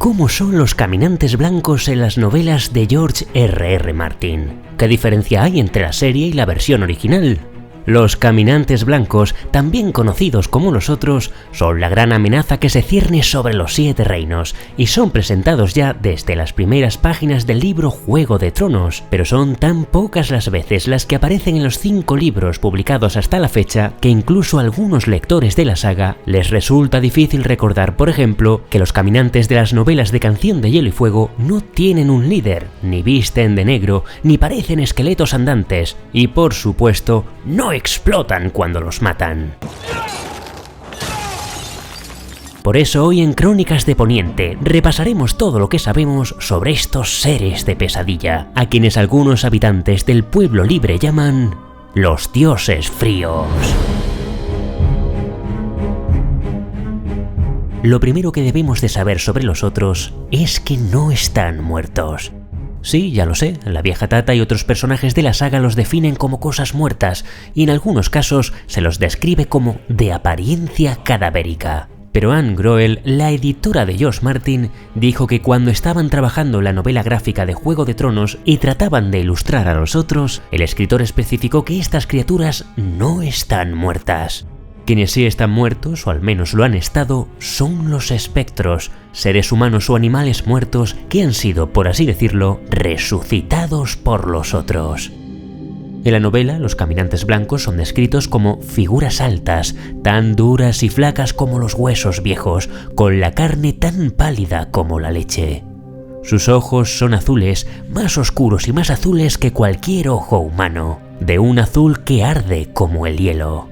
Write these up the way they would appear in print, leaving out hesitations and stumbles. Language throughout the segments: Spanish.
cómo son los caminantes blancos en las novelas de George R.R. Martin. ¿Qué diferencia hay entre la serie y la versión original? Los caminantes blancos, también conocidos como los otros, son la gran amenaza que se cierne sobre los 7 reinos y son presentados ya desde las primeras páginas del libro Juego de Tronos, pero son tan pocas las veces las que aparecen en los 5 libros publicados hasta la fecha que incluso a algunos lectores de la saga les resulta difícil recordar, por ejemplo, que los caminantes de las novelas de Canción de Hielo y Fuego no tienen un líder, ni visten de negro, ni parecen esqueletos andantes y, por supuesto, no explotan cuando los matan. Por eso hoy en Crónicas de Poniente repasaremos todo lo que sabemos sobre estos seres de pesadilla, a quienes algunos habitantes del pueblo libre llaman los dioses fríos. Lo primero que debemos de saber sobre los otros es que no están muertos. Sí, ya lo sé, la vieja Tata y otros personajes de la saga los definen como cosas muertas y en algunos casos se los describe como de apariencia cadavérica. Pero Anne Groell, la editora de George Martin, dijo que cuando estaban trabajando en la novela gráfica de Juego de Tronos y trataban de ilustrar a los otros, el escritor especificó que estas criaturas no están muertas. Quienes sí están muertos, o al menos lo han estado, son los espectros, seres humanos o animales muertos que han sido, por así decirlo, resucitados por los otros. En la novela, los caminantes blancos son descritos como figuras altas, tan duras y flacas como los huesos viejos, con la carne tan pálida como la leche. Sus ojos son azules, más oscuros y más azules que cualquier ojo humano, de un azul que arde como el hielo.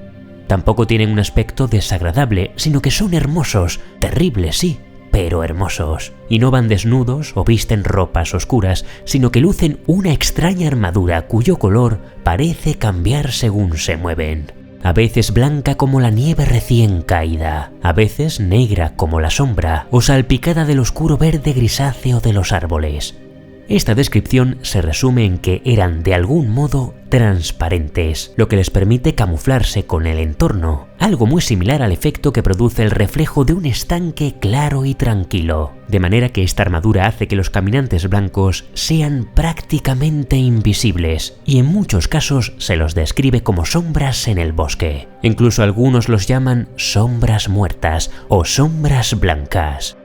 Tampoco tienen un aspecto desagradable, sino que son hermosos, terribles sí, pero hermosos. Y no van desnudos o visten ropas oscuras, sino que lucen una extraña armadura cuyo color parece cambiar según se mueven. A veces blanca como la nieve recién caída, a veces negra como la sombra o salpicada del oscuro verde grisáceo de los árboles. Esta descripción se resume en que eran de algún modo transparentes, lo que les permite camuflarse con el entorno, algo muy similar al efecto que produce el reflejo de un estanque claro y tranquilo, de manera que esta armadura hace que los caminantes blancos sean prácticamente invisibles y en muchos casos se los describe como sombras en el bosque. Incluso algunos los llaman sombras muertas o sombras blancas.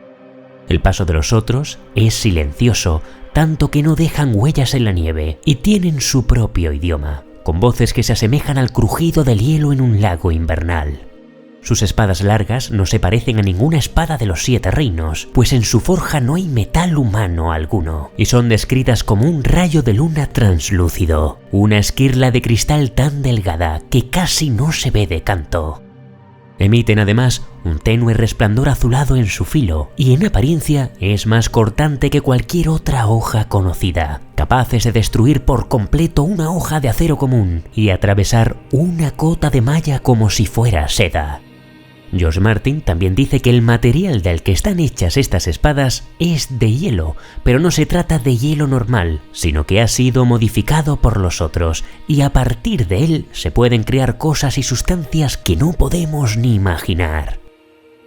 El paso de los otros es silencioso, tanto que no dejan huellas en la nieve y tienen su propio idioma, con voces que se asemejan al crujido del hielo en un lago invernal. Sus espadas largas no se parecen a ninguna espada de los 7 reinos, pues en su forja no hay metal humano alguno, y son descritas como un rayo de luna translúcido, una esquirla de cristal tan delgada que casi no se ve de canto. Emiten además un tenue resplandor azulado en su filo y en apariencia es más cortante que cualquier otra hoja conocida, capaces de destruir por completo una hoja de acero común y atravesar una cota de malla como si fuera seda. George Martin también dice que el material del que están hechas estas espadas es de hielo, pero no se trata de hielo normal, sino que ha sido modificado por los otros, y a partir de él se pueden crear cosas y sustancias que no podemos ni imaginar.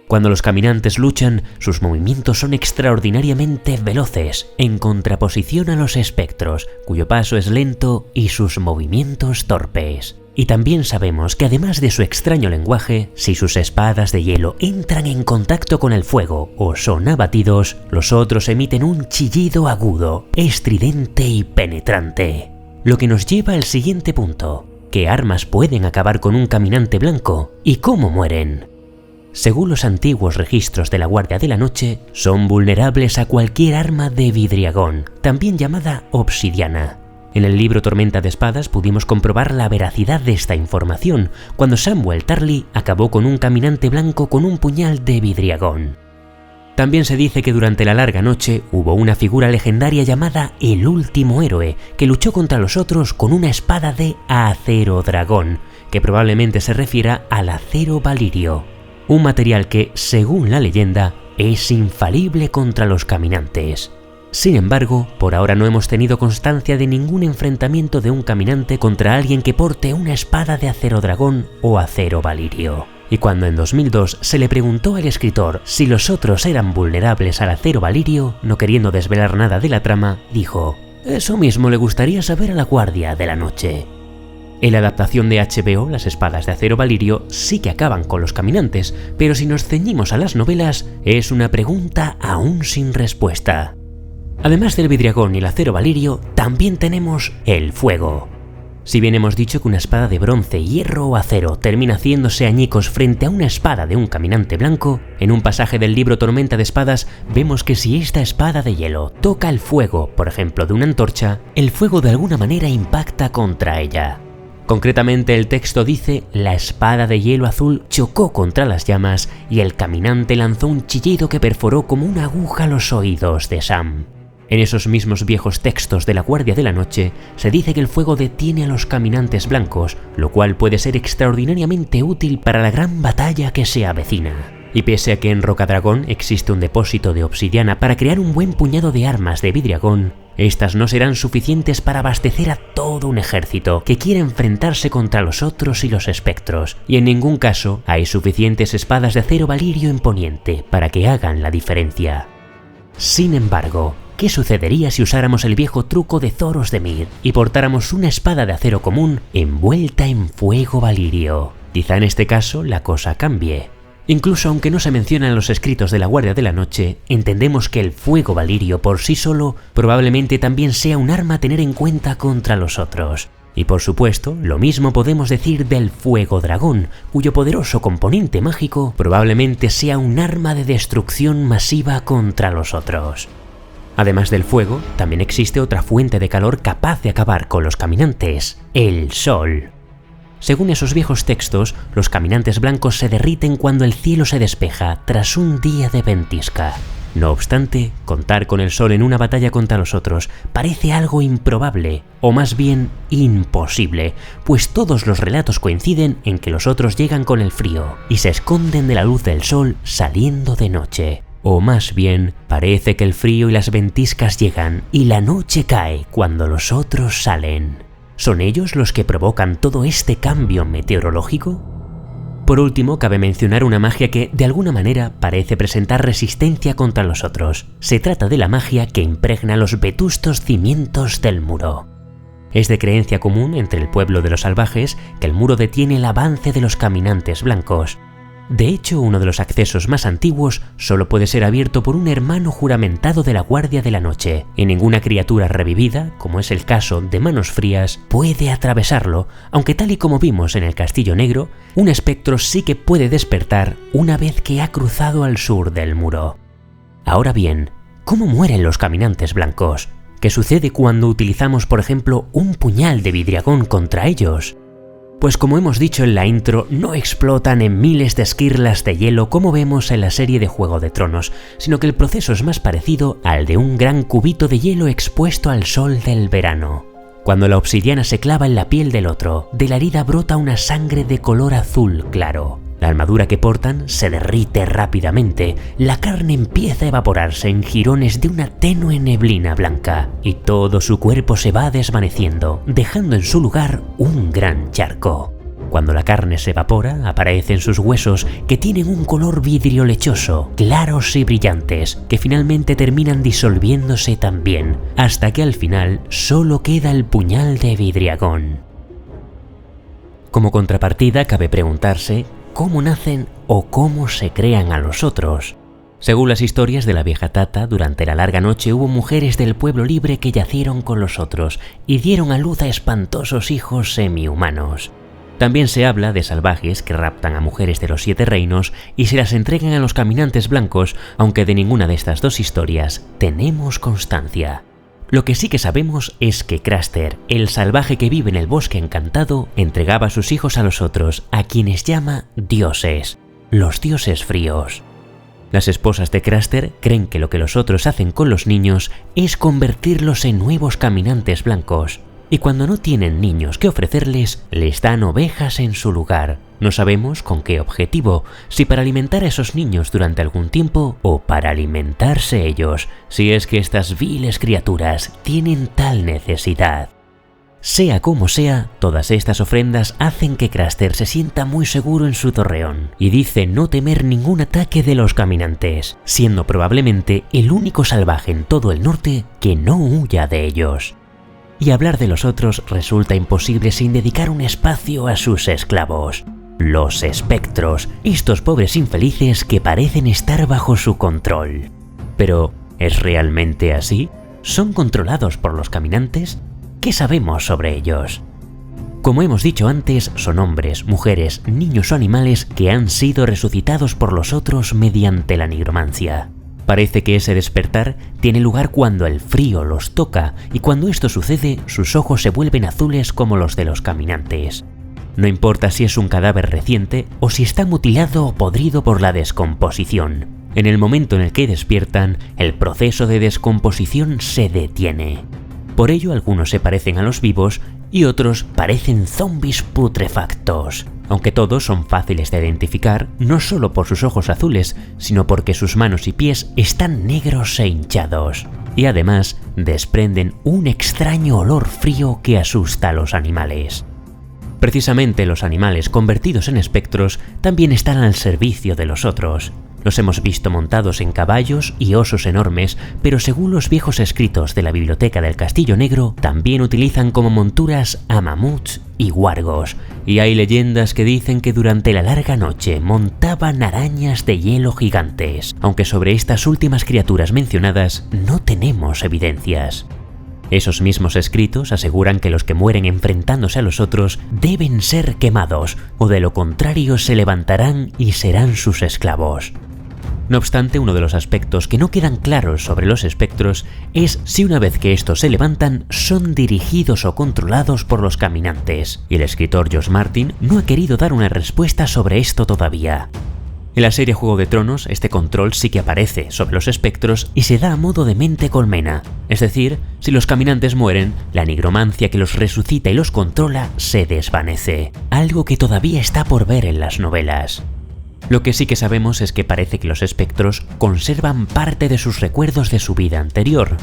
Cuando los caminantes luchan, sus movimientos son extraordinariamente veloces, en contraposición a los espectros, cuyo paso es lento y sus movimientos torpes. Y también sabemos que además de su extraño lenguaje, si sus espadas de hielo entran en contacto con el fuego o son abatidos, los otros emiten un chillido agudo, estridente y penetrante. Lo que nos lleva al siguiente punto: ¿qué armas pueden acabar con un caminante blanco y cómo mueren? Según los antiguos registros de la Guardia de la Noche, son vulnerables a cualquier arma de vidriagón, también llamada obsidiana. En el libro Tormenta de Espadas pudimos comprobar la veracidad de esta información, cuando Samuel Tarly acabó con un caminante blanco con un puñal de vidriagón. También se dice que durante la larga noche hubo una figura legendaria llamada el Último Héroe, que luchó contra los otros con una espada de acero dragón, que probablemente se refiera al acero valirio, un material que, según la leyenda, es infalible contra los caminantes. Sin embargo, por ahora no hemos tenido constancia de ningún enfrentamiento de un caminante contra alguien que porte una espada de acero dragón o acero valirio. Y cuando en 2002 se le preguntó al escritor si los otros eran vulnerables al acero valirio, no queriendo desvelar nada de la trama, dijo: «Eso mismo le gustaría saber a la Guardia de la Noche». En la adaptación de HBO, las espadas de acero valirio sí que acaban con los caminantes, pero si nos ceñimos a las novelas, es una pregunta aún sin respuesta. Además del vidriagón y el acero valirio, también tenemos el fuego. Si bien hemos dicho que una espada de bronce, hierro o acero termina haciéndose añicos frente a una espada de un caminante blanco, en un pasaje del libro Tormenta de Espadas vemos que si esta espada de hielo toca el fuego, por ejemplo de una antorcha, el fuego de alguna manera impacta contra ella. Concretamente el texto dice: «La espada de hielo azul chocó contra las llamas y el caminante lanzó un chillido que perforó como una aguja los oídos de Sam». En esos mismos viejos textos de la Guardia de la Noche se dice que el fuego detiene a los caminantes blancos, lo cual puede ser extraordinariamente útil para la gran batalla que se avecina. Y pese a que en Rocadragón existe un depósito de obsidiana para crear un buen puñado de armas de vidriagón, estas no serán suficientes para abastecer a todo un ejército que quiere enfrentarse contra los otros y los espectros, y en ningún caso hay suficientes espadas de acero valirio imponiente para que hagan la diferencia. Sin embargo, ¿qué sucedería si usáramos el viejo truco de Thoros de Mir y portáramos una espada de acero común envuelta en fuego valirio? Quizá en este caso la cosa cambie. Incluso aunque no se menciona en los escritos de la Guardia de la Noche, entendemos que el fuego valirio por sí solo probablemente también sea un arma a tener en cuenta contra los otros. Y por supuesto, lo mismo podemos decir del fuego dragón, cuyo poderoso componente mágico probablemente sea un arma de destrucción masiva contra los otros. Además del fuego, también existe otra fuente de calor capaz de acabar con los caminantes: el sol. Según esos viejos textos, los caminantes blancos se derriten cuando el cielo se despeja tras un día de ventisca. No obstante, contar con el sol en una batalla contra los otros parece algo improbable, o más bien imposible, pues todos los relatos coinciden en que los otros llegan con el frío y se esconden de la luz del sol saliendo de noche. O más bien, parece que el frío y las ventiscas llegan y la noche cae cuando los otros salen. ¿Son ellos los que provocan todo este cambio meteorológico? Por último, cabe mencionar una magia que, de alguna manera, parece presentar resistencia contra los otros. Se trata de la magia que impregna los vetustos cimientos del muro. Es de creencia común entre el pueblo de los salvajes que el muro detiene el avance de los caminantes blancos. De hecho, uno de los accesos más antiguos solo puede ser abierto por un hermano juramentado de la Guardia de la Noche, y ninguna criatura revivida, como es el caso de Manos Frías, puede atravesarlo, aunque tal y como vimos en el Castillo Negro, un espectro sí que puede despertar una vez que ha cruzado al sur del muro. Ahora bien, ¿cómo mueren los caminantes blancos? ¿Qué sucede cuando utilizamos, por ejemplo, un puñal de vidriagón contra ellos? Pues como hemos dicho en la intro, no explotan en miles de esquirlas de hielo como vemos en la serie de Juego de Tronos, sino que el proceso es más parecido al de un gran cubito de hielo expuesto al sol del verano. Cuando la obsidiana se clava en la piel del otro, de la herida brota una sangre de color azul claro. La armadura que portan se derrite rápidamente, la carne empieza a evaporarse en jirones de una tenue neblina blanca y todo su cuerpo se va desvaneciendo, dejando en su lugar un gran charco. Cuando la carne se evapora, aparecen sus huesos que tienen un color vidrio lechoso, claros y brillantes, que finalmente terminan disolviéndose también, hasta que al final solo queda el puñal de vidriagón. Como contrapartida, cabe preguntarse cómo nacen o cómo se crean a los otros. Según las historias de la vieja Tata, durante la larga noche hubo mujeres del pueblo libre que yacieron con los otros y dieron a luz a espantosos hijos semi-humanos. También se habla de salvajes que raptan a mujeres de los 7 reinos y se las entregan a los caminantes blancos, aunque de ninguna de estas dos historias tenemos constancia. Lo que sí que sabemos es que Craster, el salvaje que vive en el bosque encantado, entregaba a sus hijos a los otros, a quienes llama dioses, los dioses fríos. Las esposas de Craster creen que lo que los otros hacen con los niños es convertirlos en nuevos caminantes blancos, y cuando no tienen niños que ofrecerles, les dan ovejas en su lugar. No sabemos con qué objetivo, si para alimentar a esos niños durante algún tiempo o para alimentarse ellos, si es que estas viles criaturas tienen tal necesidad. Sea como sea, todas estas ofrendas hacen que Craster se sienta muy seguro en su torreón y dice no temer ningún ataque de los caminantes, siendo probablemente el único salvaje en todo el norte que no huya de ellos. Y hablar de los otros resulta imposible sin dedicar un espacio a sus esclavos, los espectros, estos pobres infelices que parecen estar bajo su control. Pero, ¿es realmente así? ¿Son controlados por los caminantes? ¿Qué sabemos sobre ellos? Como hemos dicho antes, son hombres, mujeres, niños o animales que han sido resucitados por los otros mediante la nigromancia. Parece que ese despertar tiene lugar cuando el frío los toca y cuando esto sucede, sus ojos se vuelven azules como los de los caminantes. No importa si es un cadáver reciente o si está mutilado o podrido por la descomposición. En el momento en el que despiertan, el proceso de descomposición se detiene. Por ello, algunos se parecen a los vivos y otros parecen zombies putrefactos, aunque todos son fáciles de identificar no solo por sus ojos azules, sino porque sus manos y pies están negros e hinchados, y además desprenden un extraño olor frío que asusta a los animales. Precisamente los animales convertidos en espectros también están al servicio de los otros. Los hemos visto montados en caballos y osos enormes, pero según los viejos escritos de la biblioteca del Castillo Negro, también utilizan como monturas a mamuts y huargos, y hay leyendas que dicen que durante la larga noche montaban arañas de hielo gigantes, aunque sobre estas últimas criaturas mencionadas no tenemos evidencias. Esos mismos escritos aseguran que los que mueren enfrentándose a los otros deben ser quemados, o de lo contrario se levantarán y serán sus esclavos. No obstante, uno de los aspectos que no quedan claros sobre los espectros es si una vez que estos se levantan son dirigidos o controlados por los caminantes, y el escritor George Martin no ha querido dar una respuesta sobre esto todavía. En la serie Juego de Tronos, este control sí que aparece sobre los espectros y se da a modo de mente colmena, es decir, si los caminantes mueren, la nigromancia que los resucita y los controla se desvanece, algo que todavía está por ver en las novelas. Lo que sí que sabemos es que parece que los espectros conservan parte de sus recuerdos de su vida anterior.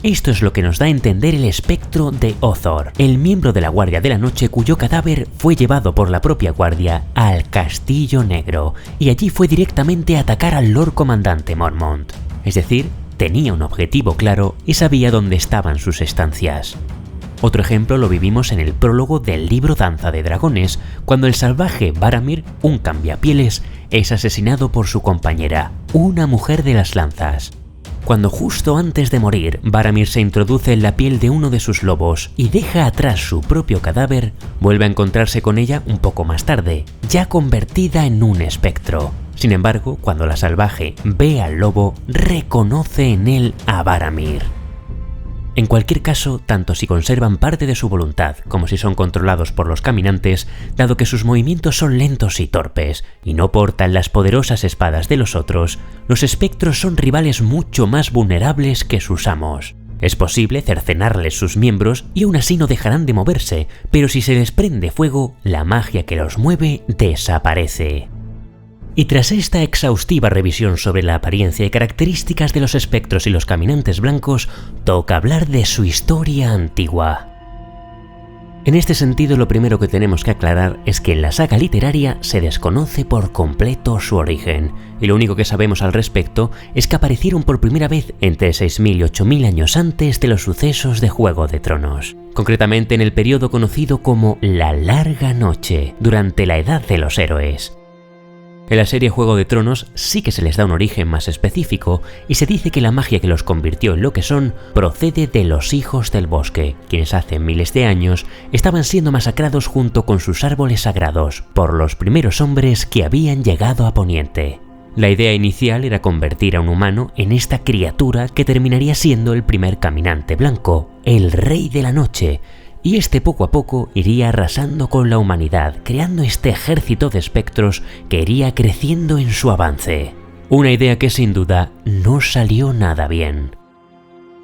Esto es lo que nos da a entender el espectro de Othor, el miembro de la Guardia de la Noche cuyo cadáver fue llevado por la propia Guardia al Castillo Negro, y allí fue directamente a atacar al Lord Comandante Mormont. Es decir, tenía un objetivo claro y sabía dónde estaban sus estancias. Otro ejemplo lo vivimos en el prólogo del libro Danza de Dragones, cuando el salvaje Varamir, un cambiapieles, es asesinado por su compañera, una mujer de las lanzas. Cuando justo antes de morir, Varamir se introduce en la piel de uno de sus lobos y deja atrás su propio cadáver, vuelve a encontrarse con ella un poco más tarde, ya convertida en un espectro. Sin embargo, cuando la salvaje ve al lobo, reconoce en él a Varamir. En cualquier caso, tanto si conservan parte de su voluntad como si son controlados por los caminantes, dado que sus movimientos son lentos y torpes y no portan las poderosas espadas de los otros, los espectros son rivales mucho más vulnerables que sus amos. Es posible cercenarles sus miembros y aún así no dejarán de moverse, pero si se les prende fuego, la magia que los mueve desaparece. Y tras esta exhaustiva revisión sobre la apariencia y características de los espectros y los caminantes blancos, toca hablar de su historia antigua. En este sentido, lo primero que tenemos que aclarar es que en la saga literaria se desconoce por completo su origen, y lo único que sabemos al respecto es que aparecieron por primera vez entre 6.000 y 8.000 años antes de los sucesos de Juego de Tronos, concretamente en el periodo conocido como la Larga Noche, durante la Edad de los Héroes. En la serie Juego de Tronos sí que se les da un origen más específico y se dice que la magia que los convirtió en lo que son procede de los Hijos del Bosque, quienes hace miles de años estaban siendo masacrados junto con sus árboles sagrados por los primeros hombres que habían llegado a Poniente. La idea inicial era convertir a un humano en esta criatura que terminaría siendo el primer caminante blanco, el Rey de la Noche, y este poco a poco iría arrasando con la humanidad, creando este ejército de espectros que iría creciendo en su avance. Una idea que sin duda no salió nada bien.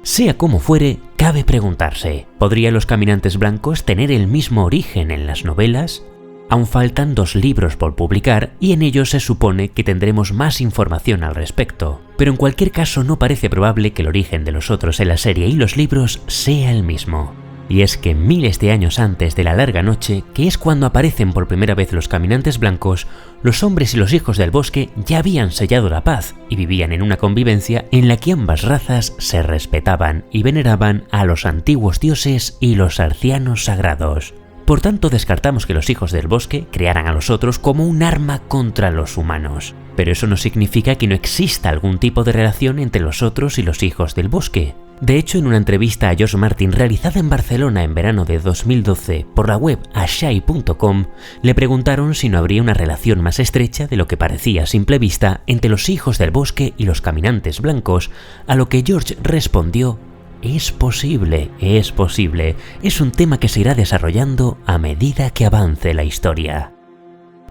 Sea como fuere, cabe preguntarse, ¿podrían los caminantes blancos tener el mismo origen en las novelas? Aún faltan 2 libros por publicar y en ellos se supone que tendremos más información al respecto, pero en cualquier caso no parece probable que el origen de los otros en la serie y los libros sea el mismo. Y es que miles de años antes de la larga noche, que es cuando aparecen por primera vez los caminantes blancos, los hombres y los hijos del bosque ya habían sellado la paz y vivían en una convivencia en la que ambas razas se respetaban y veneraban a los antiguos dioses y los arcianos sagrados. Por tanto, descartamos que los hijos del bosque crearan a los otros como un arma contra los humanos. Pero eso no significa que no exista algún tipo de relación entre los otros y los hijos del bosque. De hecho, en una entrevista a George Martin realizada en Barcelona en verano de 2012 por la web ashai.com, le preguntaron si no habría una relación más estrecha de lo que parecía a simple vista entre los hijos del bosque y los caminantes blancos, a lo que George respondió: es posible, es un tema que se irá desarrollando a medida que avance la historia.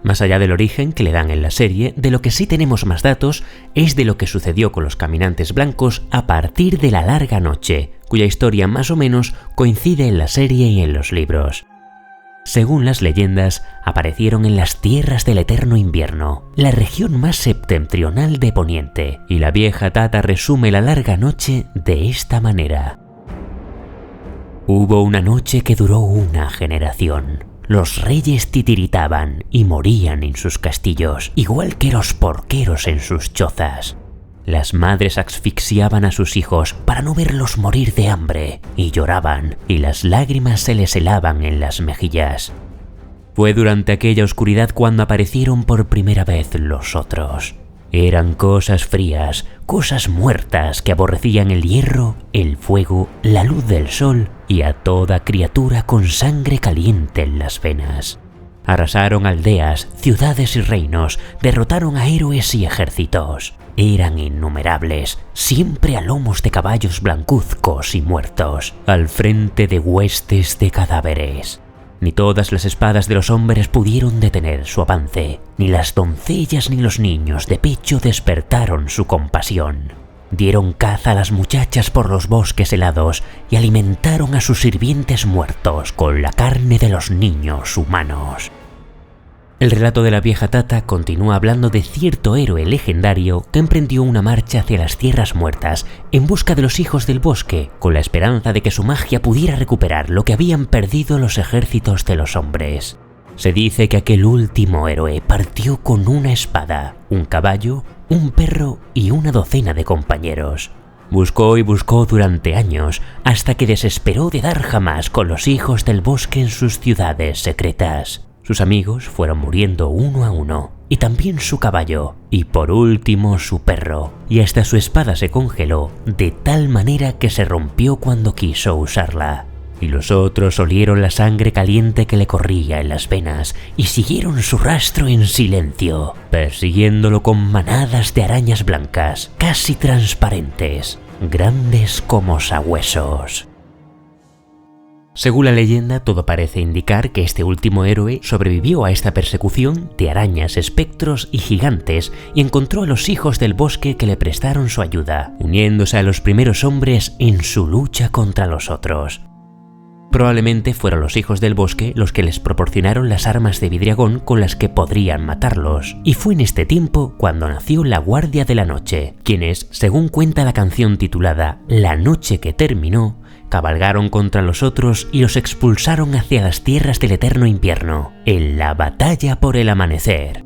Más allá del origen que le dan en la serie, de lo que sí tenemos más datos es de lo que sucedió con los caminantes blancos a partir de la larga noche, cuya historia más o menos coincide en la serie y en los libros. Según las leyendas, aparecieron en las tierras del eterno invierno, la región más septentrional de Poniente, y la vieja Tata resume la larga noche de esta manera. Hubo una noche que duró una generación. Los reyes titiritaban y morían en sus castillos, igual que los porqueros en sus chozas. Las madres asfixiaban a sus hijos para no verlos morir de hambre, y lloraban, y las lágrimas se les helaban en las mejillas. Fue durante aquella oscuridad cuando aparecieron por primera vez los otros. Eran cosas frías, cosas muertas que aborrecían el hierro, el fuego, la luz del sol y a toda criatura con sangre caliente en las venas. Arrasaron aldeas, ciudades y reinos, derrotaron a héroes y ejércitos. Eran innumerables, siempre a lomos de caballos blancuzcos y muertos, al frente de huestes de cadáveres. Ni todas las espadas de los hombres pudieron detener su avance, ni las doncellas ni los niños de pecho despertaron su compasión. Dieron caza a las muchachas por los bosques helados y alimentaron a sus sirvientes muertos con la carne de los niños humanos. El relato de la vieja Tata continúa hablando de cierto héroe legendario que emprendió una marcha hacia las tierras muertas en busca de los hijos del bosque, con la esperanza de que su magia pudiera recuperar lo que habían perdido los ejércitos de los hombres. Se dice que aquel último héroe partió con una espada, un caballo, un perro y una docena de compañeros. Buscó y buscó durante años, hasta que desesperó de dar jamás con los hijos del bosque en sus ciudades secretas. Sus amigos fueron muriendo uno a uno, y también su caballo, y por último su perro, y hasta su espada se congeló de tal manera que se rompió cuando quiso usarla. Y los otros olieron la sangre caliente que le corría en las venas y siguieron su rastro en silencio, persiguiéndolo con manadas de arañas blancas, casi transparentes, grandes como sabuesos. Según la leyenda, todo parece indicar que este último héroe sobrevivió a esta persecución de arañas, espectros y gigantes y encontró a los hijos del bosque que le prestaron su ayuda, uniéndose a los primeros hombres en su lucha contra los otros. Probablemente fueron los hijos del bosque los que les proporcionaron las armas de vidriagón con las que podrían matarlos, y fue en este tiempo cuando nació la Guardia de la Noche, quienes, según cuenta la canción titulada La noche que terminó, cabalgaron contra los otros y los expulsaron hacia las tierras del eterno invierno, en la batalla por el amanecer.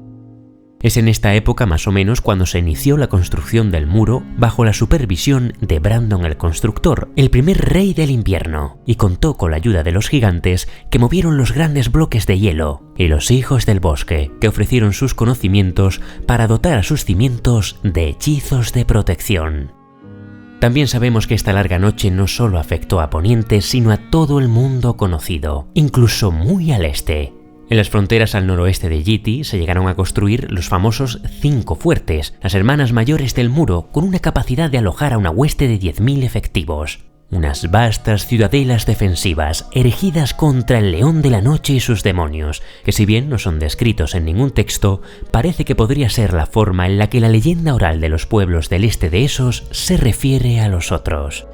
Es en esta época más o menos cuando se inició la construcción del muro bajo la supervisión de Brandon el Constructor, el primer rey del invierno, y contó con la ayuda de los gigantes que movieron los grandes bloques de hielo, y los hijos del bosque que ofrecieron sus conocimientos para dotar a sus cimientos de hechizos de protección. También sabemos que esta larga noche no solo afectó a Poniente, sino a todo el mundo conocido, incluso muy al este. En las fronteras al noroeste de Yiti se llegaron a construir los famosos 5 fuertes, las hermanas mayores del muro, con una capacidad de alojar a una hueste de 10.000 efectivos. Unas vastas ciudadelas defensivas, erigidas contra el león de la noche y sus demonios, que si bien no son descritos en ningún texto, parece que podría ser la forma en la que la leyenda oral de los pueblos del este de Esos se refiere a los otros.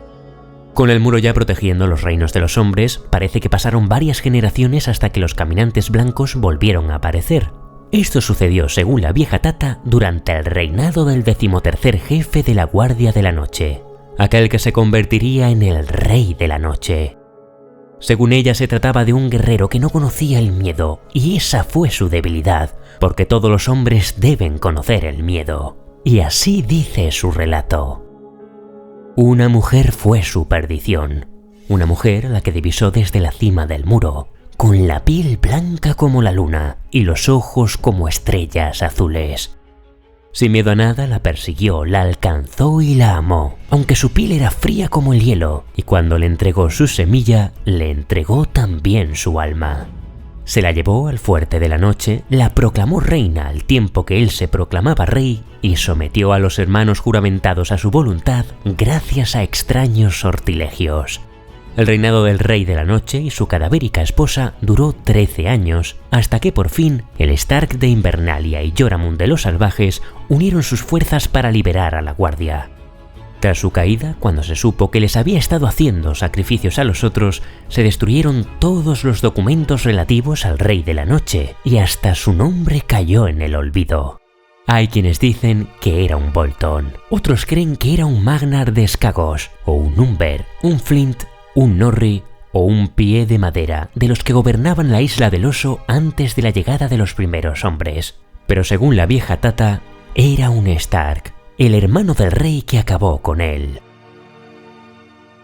Con el muro ya protegiendo los reinos de los hombres, parece que pasaron varias generaciones hasta que los caminantes blancos volvieron a aparecer. Esto sucedió, según la vieja Tata, durante el reinado del 13º jefe de la Guardia de la Noche, aquel que se convertiría en el Rey de la Noche. Según ella, se trataba de un guerrero que no conocía el miedo, y esa fue su debilidad, porque todos los hombres deben conocer el miedo. Y así dice su relato. Una mujer fue su perdición, una mujer a la que divisó desde la cima del muro, con la piel blanca como la luna y los ojos como estrellas azules. Sin miedo a nada la persiguió, la alcanzó y la amó, aunque su piel era fría como el hielo, y cuando le entregó su semilla, le entregó también su alma. Se la llevó al fuerte de la noche, la proclamó reina al tiempo que él se proclamaba rey y sometió a los hermanos juramentados a su voluntad gracias a extraños sortilegios. El reinado del Rey de la Noche y su cadavérica esposa duró 13 años, hasta que por fin el Stark de Invernalia y Joramun de los Salvajes unieron sus fuerzas para liberar a la Guardia. Tras su caída, cuando se supo que les había estado haciendo sacrificios a los otros, se destruyeron todos los documentos relativos al Rey de la Noche y hasta su nombre cayó en el olvido. Hay quienes dicen que era un Bolton, otros creen que era un Magnar de Skagos, o un Umber, un Flint, un Norri o un Pie de Madera, de los que gobernaban la Isla del Oso antes de la llegada de los primeros hombres. Pero según la vieja Tata, era un Stark, el hermano del rey que acabó con él.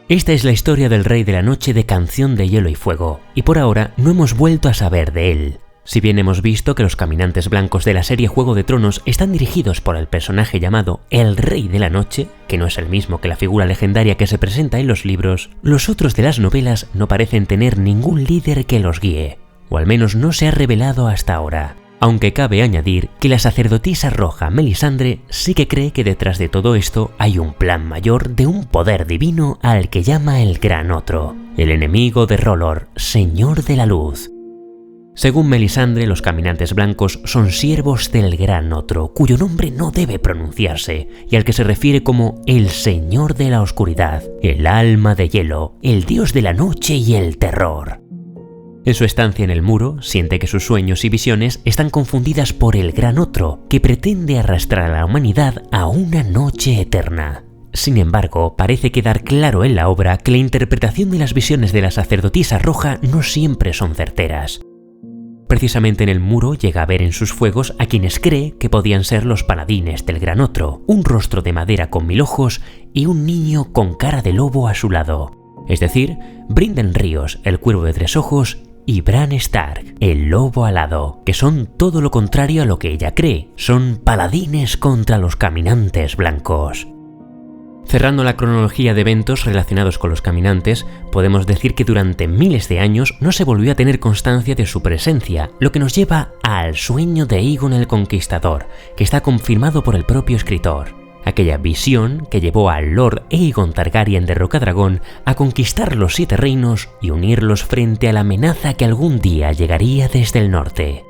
Esta es la historia del Rey de la Noche de Canción de Hielo y Fuego, y por ahora no hemos vuelto a saber de él. Si bien hemos visto que los caminantes blancos de la serie Juego de Tronos están dirigidos por el personaje llamado el Rey de la Noche, que no es el mismo que la figura legendaria que se presenta en los libros, los otros de las novelas no parecen tener ningún líder que los guíe, o al menos no se ha revelado hasta ahora. Aunque cabe añadir que la sacerdotisa roja Melisandre sí que cree que detrás de todo esto hay un plan mayor de un poder divino al que llama el Gran Otro, el enemigo de R'hllor, Señor de la Luz. Según Melisandre, los caminantes blancos son siervos del Gran Otro, cuyo nombre no debe pronunciarse, y al que se refiere como el Señor de la Oscuridad, el Alma de Hielo, el Dios de la Noche y el Terror. En su estancia en el muro, siente que sus sueños y visiones están confundidas por el Gran Otro, que pretende arrastrar a la humanidad a una noche eterna. Sin embargo, parece quedar claro en la obra que la interpretación de las visiones de la sacerdotisa roja no siempre son certeras. Precisamente en el muro llega a ver en sus fuegos a quienes cree que podían ser los paladines del Gran Otro, un rostro de madera con 1000 ojos y un niño con cara de lobo a su lado. Es decir, Brynden Ríos, el cuervo de 3 ojos, y Bran Stark, el lobo alado, que son todo lo contrario a lo que ella cree, son paladines contra los caminantes blancos. Cerrando la cronología de eventos relacionados con los caminantes, podemos decir que durante miles de años no se volvió a tener constancia de su presencia, lo que nos lleva al sueño de Aegon el Conquistador, que está confirmado por el propio escritor. Aquella visión que llevó al Lord Aegon Targaryen de Rocadragón a conquistar los 7 reinos y unirlos frente a la amenaza que algún día llegaría desde el norte.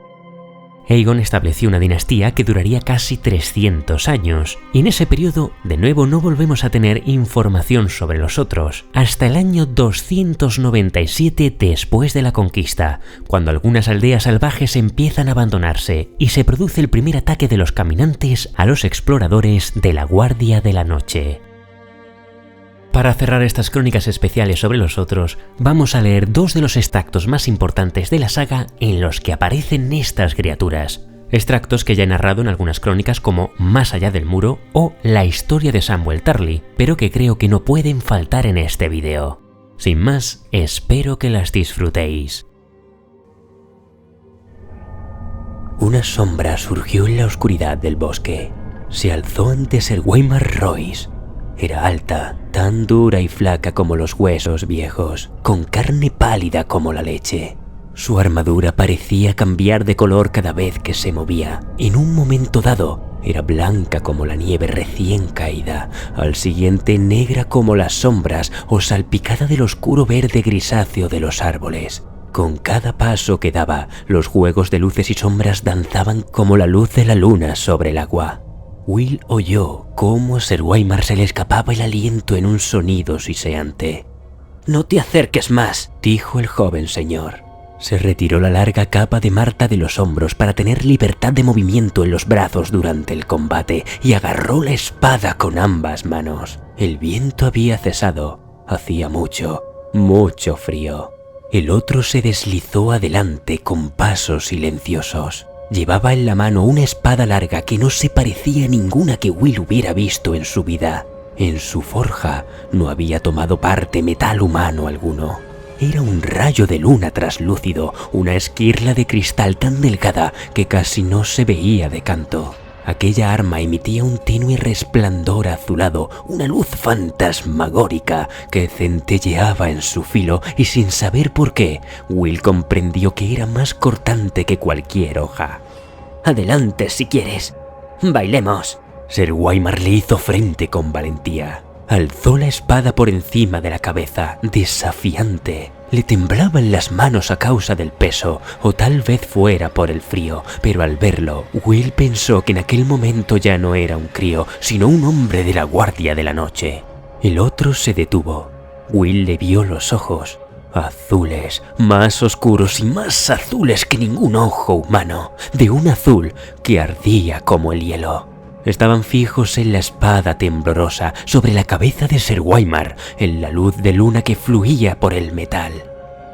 Aegon estableció una dinastía que duraría casi 300 años, y en ese periodo de nuevo no volvemos a tener información sobre los otros, hasta el año 297 después de la conquista, cuando algunas aldeas salvajes empiezan a abandonarse y se produce el primer ataque de los caminantes a los exploradores de la Guardia de la Noche. Para cerrar estas crónicas especiales sobre los otros, vamos a leer 2 de los extractos más importantes de la saga en los que aparecen estas criaturas. Extractos que ya he narrado en algunas crónicas como Más allá del muro o La historia de Samwell Tarly, pero que creo que no pueden faltar en este vídeo. Sin más, espero que las disfrutéis. Una sombra surgió en la oscuridad del bosque. Se alzó ante Ser Waymar Royce. Era alta, tan dura y flaca como los huesos viejos, con carne pálida como la leche. Su armadura parecía cambiar de color cada vez que se movía. En un momento dado, era blanca como la nieve recién caída, al siguiente negra como las sombras o salpicada del oscuro verde grisáceo de los árboles. Con cada paso que daba, los juegos de luces y sombras danzaban como la luz de la luna sobre el agua. Will oyó cómo a Ser Waymar se le escapaba el aliento en un sonido siseante. «No te acerques más», dijo el joven señor. Se retiró la larga capa de Marta de los hombros para tener libertad de movimiento en los brazos durante el combate y agarró la espada con ambas manos. El viento había cesado. Hacía mucho, mucho frío. El otro se deslizó adelante con pasos silenciosos. Llevaba en la mano una espada larga que no se parecía a ninguna que Will hubiera visto en su vida. En su forja no había tomado parte metal humano alguno. Era un rayo de luna traslúcido, una esquirla de cristal tan delgada que casi no se veía de canto. Aquella arma emitía un tenue resplandor azulado, una luz fantasmagórica que centelleaba en su filo, y sin saber por qué, Will comprendió que era más cortante que cualquier hoja. «Adelante si quieres. Bailemos». Ser Waymar le hizo frente con valentía. Alzó la espada por encima de la cabeza, desafiante. Le temblaban las manos a causa del peso, o tal vez fuera por el frío, pero al verlo, Will pensó que en aquel momento ya no era un crío, sino un hombre de la guardia de la noche. El otro se detuvo. Will le vio los ojos, azules, más oscuros y más azules que ningún ojo humano, de un azul que ardía como el hielo. Estaban fijos en la espada temblorosa sobre la cabeza de Ser Waymar, en la luz de luna que fluía por el metal.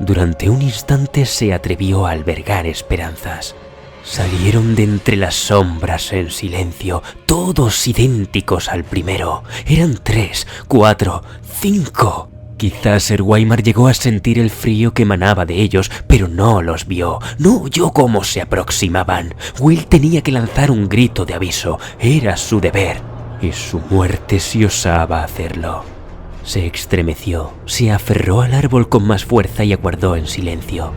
Durante un instante se atrevió a albergar esperanzas. Salieron de entre las sombras en silencio, todos idénticos al primero. Eran 3, 4, 5... Quizás Ser Waymar llegó a sentir el frío que emanaba de ellos, pero no los vio, no oyó cómo se aproximaban. Will tenía que lanzar un grito de aviso, era su deber, y su muerte si osaba hacerlo. Se estremeció, se aferró al árbol con más fuerza y aguardó en silencio.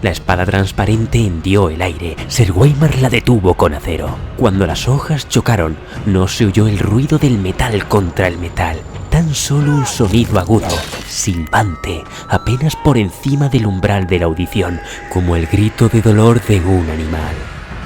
La espada transparente hendió el aire. Ser Waymar la detuvo con acero. Cuando las hojas chocaron, no se oyó el ruido del metal contra el metal. Tan solo un sonido agudo, silbante, apenas por encima del umbral de la audición, como el grito de dolor de un animal.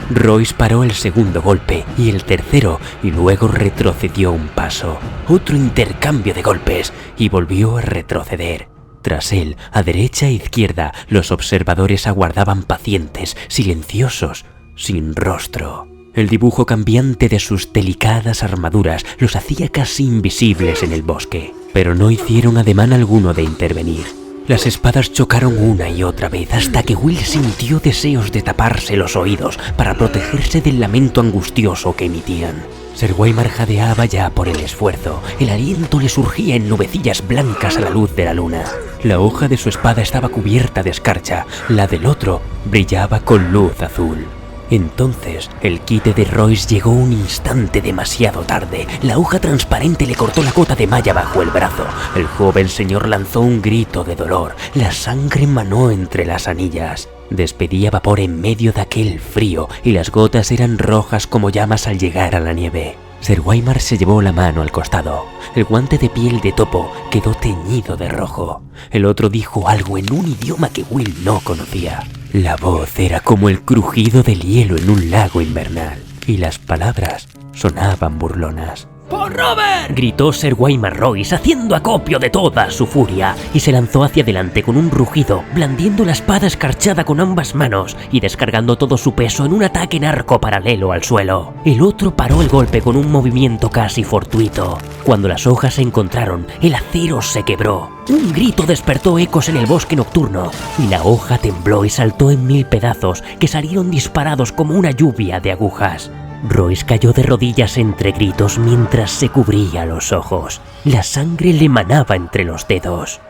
Royce paró el segundo golpe y el tercero, y luego retrocedió un paso. Otro intercambio de golpes y volvió a retroceder. Tras él, a derecha e izquierda, los observadores aguardaban pacientes, silenciosos, sin rostro. El dibujo cambiante de sus delicadas armaduras los hacía casi invisibles en el bosque, pero no hicieron ademán alguno de intervenir. Las espadas chocaron una y otra vez hasta que Will sintió deseos de taparse los oídos para protegerse del lamento angustioso que emitían. Ser Waymar jadeaba ya por el esfuerzo, el aliento le surgía en nubecillas blancas a la luz de la luna. La hoja de su espada estaba cubierta de escarcha, la del otro brillaba con luz azul. Entonces, el quite de Royce llegó un instante demasiado tarde. La hoja transparente le cortó la cota de malla bajo el brazo. El joven señor lanzó un grito de dolor. La sangre manó entre las anillas. Despedía vapor en medio de aquel frío y las gotas eran rojas como llamas al llegar a la nieve. Ser Waymar se llevó la mano al costado. El guante de piel de topo quedó teñido de rojo. El otro dijo algo en un idioma que Will no conocía. La voz era como el crujido del hielo en un lago invernal, y las palabras sonaban burlonas. ¡Por Robert!, gritó Ser Waymar Royce, haciendo acopio de toda su furia, y se lanzó hacia adelante con un rugido, blandiendo la espada escarchada con ambas manos y descargando todo su peso en un ataque en arco paralelo al suelo. El otro paró el golpe con un movimiento casi fortuito. Cuando las hojas se encontraron, el acero se quebró. Un grito despertó ecos en el bosque nocturno, y la hoja tembló y saltó en 1000 pedazos que salieron disparados como una lluvia de agujas. Royce cayó de rodillas entre gritos mientras se cubría los ojos. La sangre le manaba entre los dedos.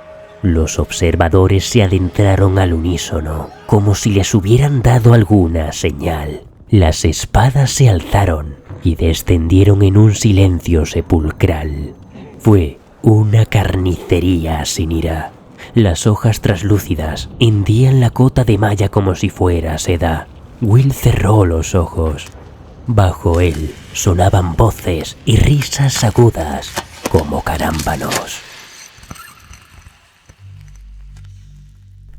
Los observadores se adentraron al unísono, como si les hubieran dado alguna señal. Las espadas se alzaron y descendieron en un silencio sepulcral. Fue una carnicería sin ira. Las hojas traslúcidas hendían la cota de malla como si fuera seda. Will cerró los ojos. Bajo él sonaban voces y risas agudas como carámbanos.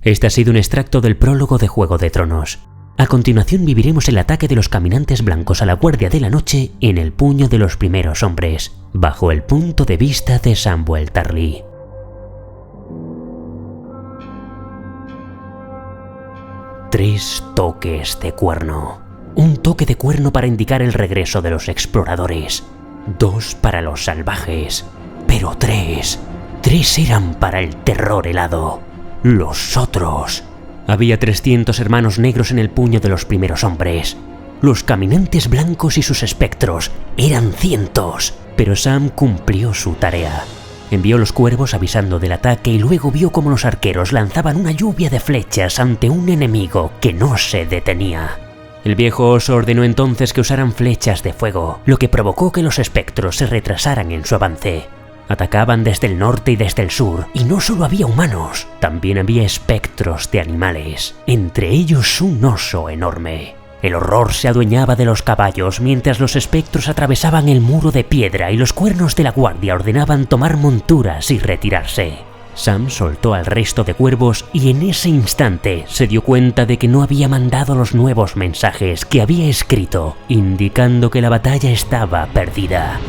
Este ha sido un extracto del prólogo de Juego de Tronos. A continuación viviremos el ataque de los caminantes blancos a la Guardia de la Noche en el puño de los primeros hombres, bajo el punto de vista de Samwell Tarly. Tres toques de cuerno. Un toque de cuerno para indicar el regreso de los exploradores. 2 para los salvajes. Pero 3 eran para el terror helado. Los otros. Había 300 hermanos negros en el puño de los primeros hombres. Los caminantes blancos y sus espectros eran cientos, pero Sam cumplió su tarea. Envió los cuervos avisando del ataque y luego vio cómo los arqueros lanzaban una lluvia de flechas ante un enemigo que no se detenía. El viejo oso ordenó entonces que usaran flechas de fuego, lo que provocó que los espectros se retrasaran en su avance. Atacaban desde el norte y desde el sur, y no solo había humanos, también había espectros de animales, entre ellos un oso enorme. El horror se adueñaba de los caballos mientras los espectros atravesaban el muro de piedra y los cuernos de la guardia ordenaban tomar monturas y retirarse. Sam soltó al resto de cuervos y en ese instante se dio cuenta de que no había mandado los nuevos mensajes que había escrito, indicando que la batalla estaba perdida.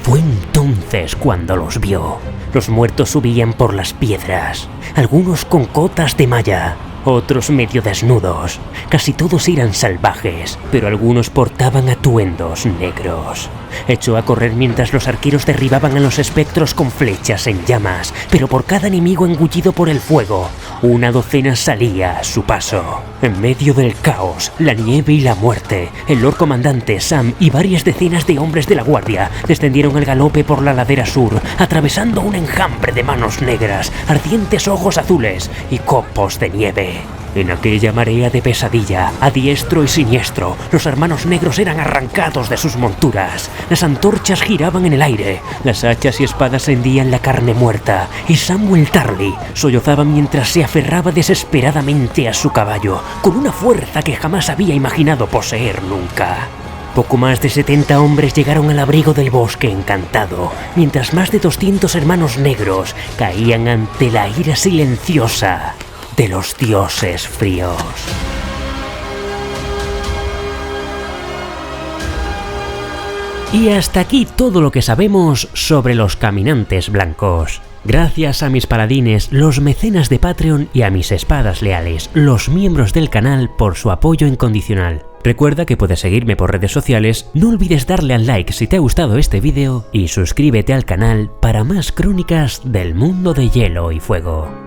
Fue entonces cuando los vio. Los muertos subían por las piedras, algunos con cotas de malla, otros medio desnudos. Casi todos eran salvajes, pero algunos portaban atuendos negros. Echó a correr mientras los arqueros derribaban a los espectros con flechas en llamas, pero por cada enemigo engullido por el fuego, una docena salía a su paso. En medio del caos, la nieve y la muerte, el Lord Comandante, Sam y varias decenas de hombres de la guardia descendieron al galope por la ladera sur, atravesando un enjambre de manos negras, ardientes ojos azules y copos de nieve. En aquella marea de pesadilla, a diestro y siniestro, los hermanos negros eran arrancados de sus monturas. Las antorchas giraban en el aire, las hachas y espadas hendían la carne muerta, y Samuel Tarly sollozaba mientras se aferraba desesperadamente a su caballo, con una fuerza que jamás había imaginado poseer nunca. Poco más de 70 hombres llegaron al abrigo del bosque encantado, mientras más de 200 hermanos negros caían ante la ira silenciosa de los dioses fríos. Y hasta aquí todo lo que sabemos sobre los caminantes blancos. Gracias a mis paladines, los mecenas de Patreon y a mis espadas leales, los miembros del canal, por su apoyo incondicional. Recuerda que puedes seguirme por redes sociales, no olvides darle al like si te ha gustado este vídeo y suscríbete al canal para más crónicas del mundo de Hielo y Fuego.